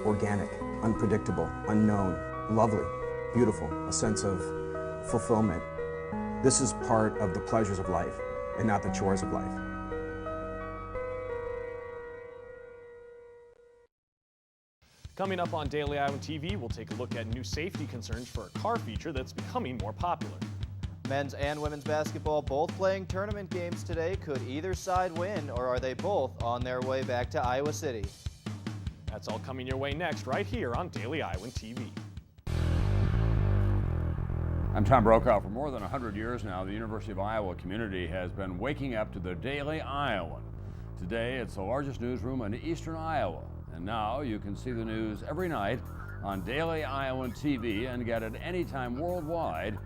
organic, unpredictable, unknown, lovely, beautiful, a sense of fulfillment. This is part of the pleasures of life and not the chores of life. Coming up on Daily Iowan TV, we'll take a look at new safety concerns for a car feature that's becoming more popular. Men's and women's basketball both playing tournament games today. Could either side win, or are they both on their way back to Iowa City? That's all coming your way next, right here on Daily Iowan TV. I'm Tom Brokaw. For more than 100 years now, the University of Iowa community has been waking up to the Daily Iowan. Today, it's the largest newsroom in eastern Iowa. And now you can see the news every night on Daily Iowan TV and get it anytime worldwide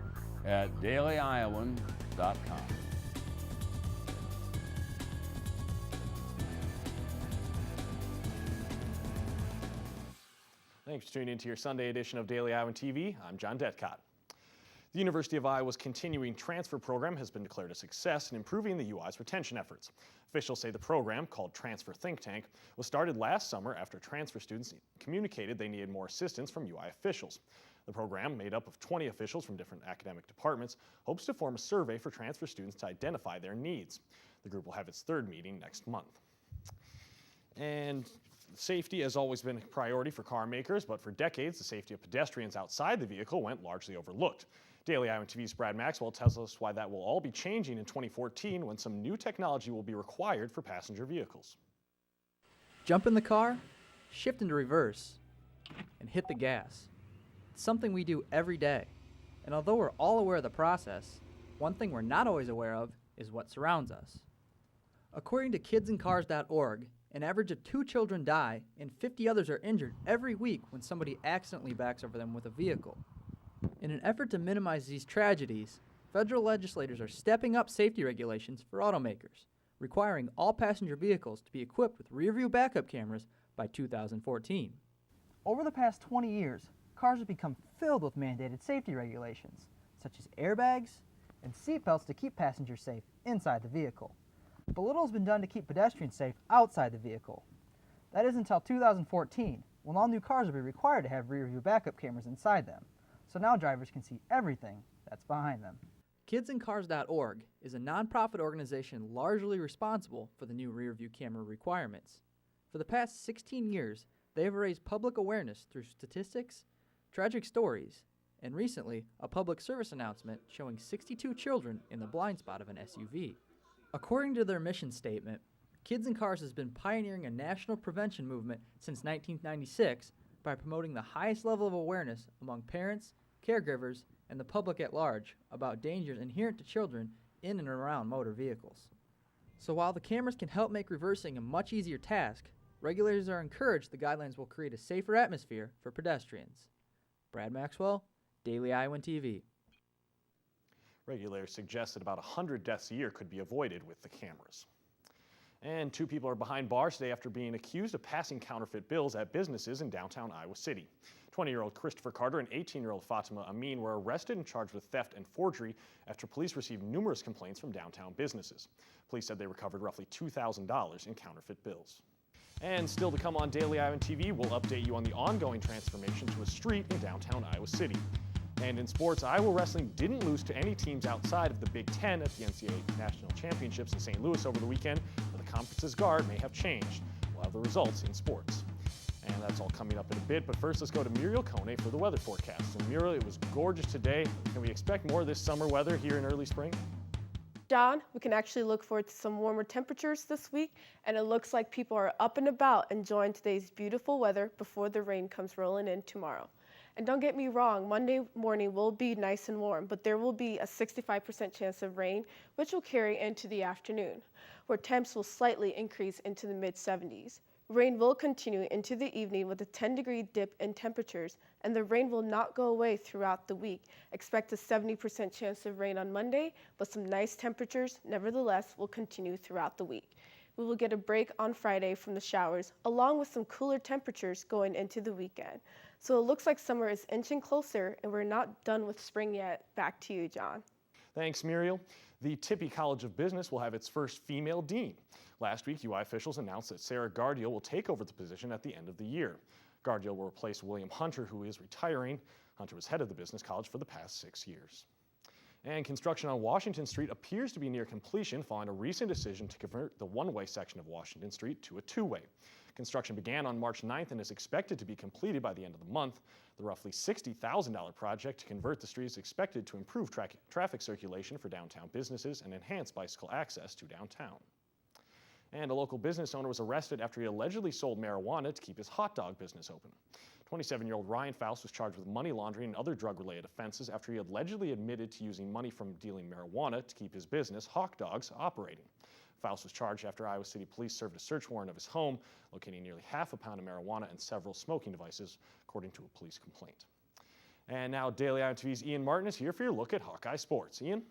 at dailyiowan.com. Thanks for tuning into your Sunday edition of Daily Iowan TV. I'm John Detcott. The University of Iowa's continuing transfer program has been declared a success in improving the UI's retention efforts. Officials say the program, called Transfer Think Tank, was started last summer after transfer students communicated they needed more assistance from UI officials. The program, made up of 20 officials from different academic departments, hopes to form a survey for transfer students to identify their needs. The group will have its third meeting next month. And safety has always been a priority for car makers, but for decades, the safety of pedestrians outside the vehicle went largely overlooked. Daily Iowan TV's Brad Maxwell tells us why that will all be changing in 2014 when some new technology will be required for passenger vehicles. Jump in the car, shift into reverse, and hit the gas. It's something we do every day. And although we're all aware of the process, one thing we're not always aware of is what surrounds us. According to kidsincars.org, an average of 2 children die and 50 others are injured every week when somebody accidentally backs over them with a vehicle. In an effort to minimize these tragedies, federal legislators are stepping up safety regulations for automakers, requiring all passenger vehicles to be equipped with rear-view backup cameras by 2014. Over the past 20 years, cars have become filled with mandated safety regulations, such as airbags and seatbelts to keep passengers safe inside the vehicle. But little has been done to keep pedestrians safe outside the vehicle. That is until 2014, when all new cars will be required to have rear-view backup cameras inside them, so now drivers can see everything that's behind them. Kidsincars.org is a nonprofit organization largely responsible for the new rear-view camera requirements. For the past 16 years, they have raised public awareness through statistics, tragic stories, and recently, a public service announcement showing 62 children in the blind spot of an SUV. According to their mission statement, Kids in Cars has been pioneering a national prevention movement since 1996 by promoting the highest level of awareness among parents, caregivers, and the public at large about dangers inherent to children in and around motor vehicles. So while the cameras can help make reversing a much easier task, regulators are encouraged the guidelines will create a safer atmosphere for pedestrians. Brad Maxwell, Daily Iowan TV. Regulators suggest that about 100 deaths a year could be avoided with the cameras. And 2 people are behind bars today after being accused of passing counterfeit bills at businesses in downtown Iowa City. 20-year-old Christopher Carter and 18-year-old Fatima Amin were arrested and charged with theft and forgery after police received numerous complaints from downtown businesses. Police said they recovered roughly $2,000 in counterfeit bills. And still to come on Daily Iowan TV, we'll update you on the ongoing transformation to a street in downtown Iowa City. And in sports, Iowa wrestling didn't lose to any teams outside of the Big Ten at the NCAA National Championships in St. Louis over the weekend, but the conference's guard may have changed. We'll have the results in sports. And that's all coming up in a bit, but first let's go to Muriel Kone for the weather forecast. So Muriel, it was gorgeous today. Can we expect more of this summer weather here in early spring? John, we can actually look forward to some warmer temperatures this week, and it looks like people are up and about enjoying today's beautiful weather before the rain comes rolling in tomorrow. And don't get me wrong, Monday morning will be nice and warm, but there will be a 65% chance of rain, which will carry into the afternoon, where temps will slightly increase into the mid-70s. Rain will continue into the evening with a 10-degree dip in temperatures, and the rain will not go away throughout the week. Expect a 70% chance of rain on Monday, but some nice temperatures, nevertheless, will continue throughout the week. We will get a break on Friday from the showers, along with some cooler temperatures going into the weekend. So it looks like summer is inching closer, and we're not done with spring yet. Back to you, John. Thanks, Muriel. The Tippie College of Business will have its first female dean. Last week, UI officials announced that Sarah Gardiel will take over the position at the end of the year. Guardia will replace William Hunter, who is retiring. Hunter was head of the business college for the past 6 years. And construction on Washington Street appears to be near completion following a recent decision to convert the one-way section of Washington Street to a two-way. Construction began on March 9th and is expected to be completed by the end of the month. The roughly $60,000 project to convert the street is expected to improve traffic circulation for downtown businesses and enhance bicycle access to downtown. And a local business owner was arrested after he allegedly sold marijuana to keep his hot dog business open. 27-year-old Ryan Faust was charged with money laundering and other drug-related offenses after he allegedly admitted to using money from dealing marijuana to keep his business, Hawk Dogs, operating. Faust was charged after Iowa City Police served a search warrant of his home, locating nearly half a pound of marijuana and several smoking devices, according to a police complaint. And now Daily Iowa TV's Ian Martin is here for your look at Hawkeye sports. Ian?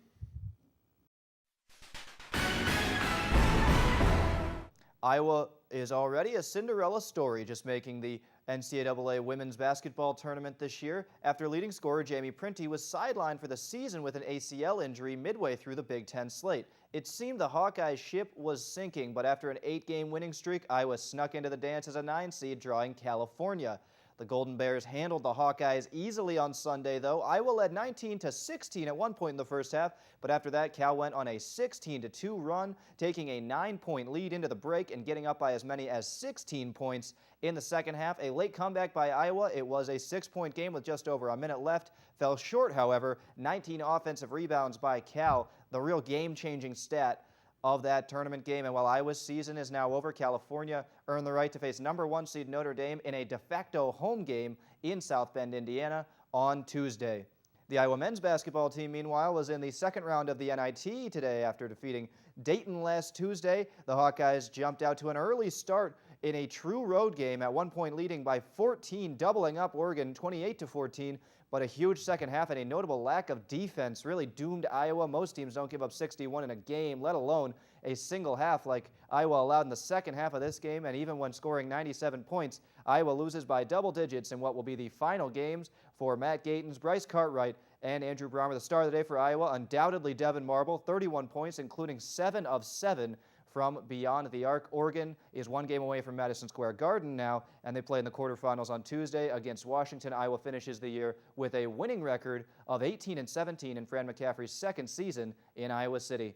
Iowa is already a Cinderella story, just making the NCAA women's basketball tournament this year after leading scorer Jamie Prenti was sidelined for the season with an ACL injury midway through the Big Ten slate. It seemed the Hawkeyes ship was sinking, but after an 8-game winning streak, Iowa snuck into the dance as a 9 seed, drawing California. The Golden Bears handled the Hawkeyes easily on Sunday, though. Iowa led 19-16 at one point in the first half, but after that, Cal went on a 16-2 run, taking a 9-point lead into the break and getting up by as many as 16 points in the second half. A late comeback by Iowa. It was a 6-point game with just over a minute left. Fell short, however. 19 offensive rebounds by Cal, the real game-changing stat of that tournament game. And while Iowa's season is now over, California earned the right to face number 1 seed Notre Dame in a de facto home game in South Bend, Indiana on Tuesday. The Iowa men's basketball team, meanwhile, was in the second round of the NIT today after defeating Dayton last Tuesday. The Hawkeyes jumped out to an early start in a true road game, at one point leading by 14, doubling up Oregon 28-14. But a huge second half and a notable lack of defense really doomed Iowa. Most teams don't give up 61 in a game, let alone a single half like Iowa allowed in the second half of this game. And even when scoring 97 points, Iowa loses by double digits in what will be the final games for Matt Gatens, Bryce Cartwright, and Andrew Brahmer. The star of the day for Iowa, undoubtedly Devin Marble, 31 points, including 7 of 7 from beyond the arc. Oregon is 1 game away from Madison Square Garden now, and they play in the quarterfinals on Tuesday against Washington. Iowa finishes the year with a winning record of 18-17 in Fran McCaffrey's second season in Iowa City.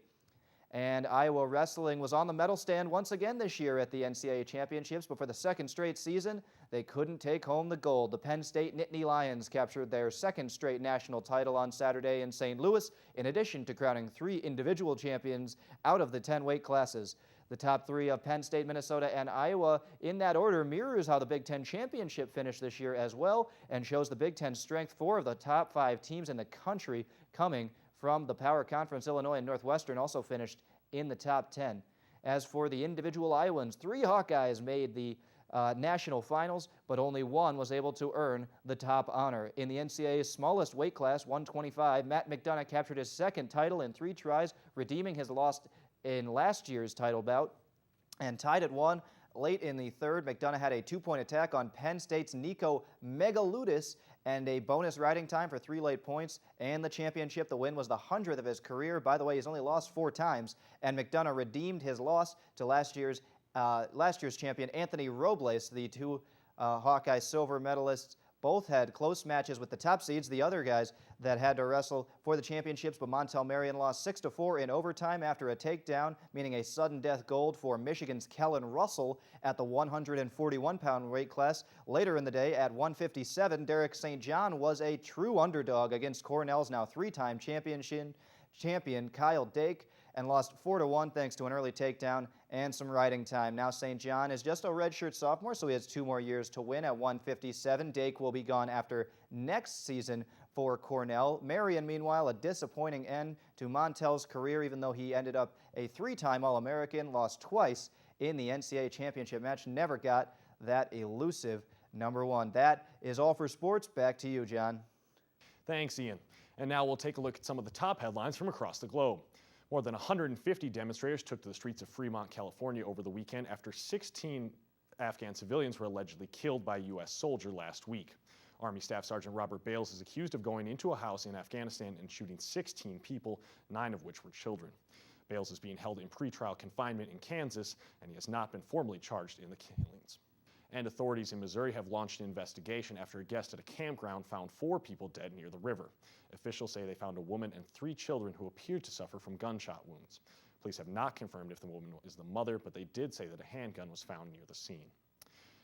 And Iowa wrestling was on the medal stand once again this year at the NCAA Championships, but for the second straight season, they couldn't take home the gold. The Penn State Nittany Lions captured their second straight national title on Saturday in St. Louis, in addition to crowning 3 individual champions out of the 10 weight classes. The top 3 of Penn State, Minnesota, and Iowa in that order mirrors how the Big Ten Championship finished this year as well, and shows the Big Ten strength. 4 of the top 5 teams in the country coming from the Power Conference. Illinois and Northwestern also finished in the top 10. As for the individual Iowans, 3 Hawkeyes made the national finals, but only 1 was able to earn the top honor. In the NCAA's smallest weight class, 125, Matt McDonough captured his second title in 3 tries, redeeming his loss in last year's title bout, and tied at 1. Late in the third, McDonough had a 2-point attack on Penn State's Nico Megaludis and a bonus riding time for 3 late points, and the championship. The win was the 100th of his career. By the way, he's only lost 4 times, and McDonough redeemed his loss to last year's champion Anthony Robles. The 2 Hawkeye silver medalists both had close matches with the top seeds, the other guys that had to wrestle for the championships, but Montel Marion lost 6-4 in overtime after a takedown, meaning a sudden death gold for Michigan's Kellen Russell at the 141-pound weight class. Later in the day at 157, Derek St. John was a true underdog against Cornell's now 3-time champion Kyle Dake, and lost 4-1 thanks to an early takedown and some riding time. Now St. John is just a redshirt sophomore, so he has 2 more years to win at 157. Dake will be gone after next season for Cornell. Marion, meanwhile, a disappointing end to Montel's career, even though he ended up a 3-time All-American, lost twice in the NCAA championship match, never got that elusive number 1. That is all for sports. Back to you, John. Thanks, Ian. And now we'll take a look at some of the top headlines from across the globe. More than 150 demonstrators took to the streets of Fremont, California over the weekend after 16 Afghan civilians were allegedly killed by a U.S. soldier last week. Army Staff Sergeant Robert Bales is accused of going into a house in Afghanistan and shooting 16 people, 9 of which were children. Bales is being held in pretrial confinement in Kansas, and he has not been formally charged in the killings. And authorities in Missouri have launched an investigation after a guest at a campground found 4 people dead near the river. Officials say they found a woman and 3 children who appeared to suffer from gunshot wounds. Police have not confirmed if the woman is the mother, but they did say that a handgun was found near the scene.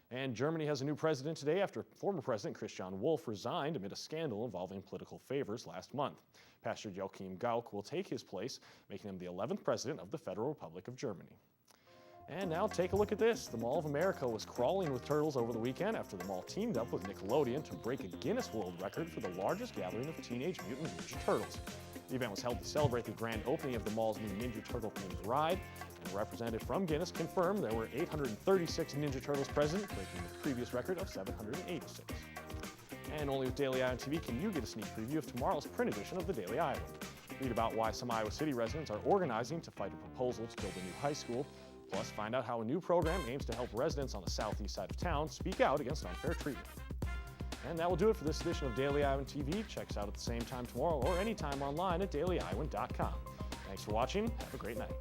And Germany has a new president today after former President Christian Wolff resigned amid a scandal involving political favors last month. Pastor Joachim Gauck will take his place, making him the 11th president of the Federal Republic of Germany. And now take a look at this. The Mall of America was crawling with turtles over the weekend after the mall teamed up with Nickelodeon to break a Guinness World Record for the largest gathering of Teenage Mutant Ninja Turtles. The event was held to celebrate the grand opening of the mall's new Ninja Turtle-themed ride, and a representative from Guinness confirmed there were 836 Ninja Turtles present, breaking the previous record of 786. And only with Daily Iowan TV can you get a sneak preview of tomorrow's print edition of the Daily Iowan. Read about why some Iowa City residents are organizing to fight a proposal to build a new high school. Plus, find out how a new program aims to help residents on the southeast side of town speak out against unfair treatment. And that will do it for this edition of Daily Iowan TV. Check us out at the same time tomorrow or anytime online at dailyiowan.com. Thanks for watching. Have a great night.